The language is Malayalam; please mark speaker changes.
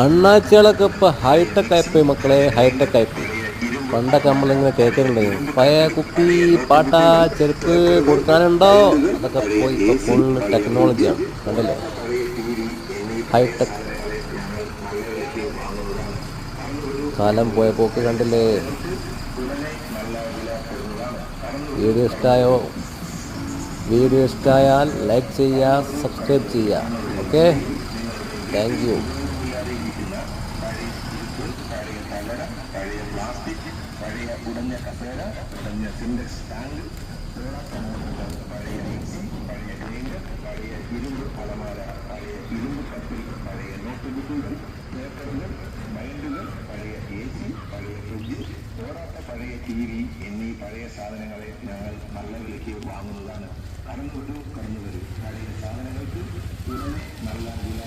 Speaker 1: അണ്ണാച്ചികളൊക്കെ ഇപ്പോൾ ഹൈടെക് ആയിപ്പോയി മക്കളെ, ഹൈടെക് ആയിപ്പോയി. പണ്ടൊക്കെ നമ്മളിങ്ങനെ കേൾക്കുന്നുണ്ടായിരുന്നു പഴയ കുപ്പി പാട്ട ചെരുപ്പ് കൊടുക്കാനുണ്ടോ, അതൊക്കെ പോയി ഇപ്പോൾ ഫുള്ള് ടെക്നോളജിയാണ്. കണ്ടില്ലേ, ഹൈടെക്. കാലം പോയ പോക്ക് കണ്ടില്ലേ. വീഡിയോ ഇഷ്ടമായോ? വീഡിയോ ഇഷ്ടമായാൽ ലൈക്ക് ചെയ്യുക, സബ്സ്ക്രൈബ് ചെയ്യുക. Okay, thank you.
Speaker 2: പഴയ TV എന്നീ പഴയ സാധനങ്ങളെ ഞങ്ങൾ നല്ല വിലയ്ക്ക് വാങ്ങുന്നതാണ്. കടന്നു വരൂ, പഴയ സാധനങ്ങൾക്ക് ഉടനെ നല്ല വില.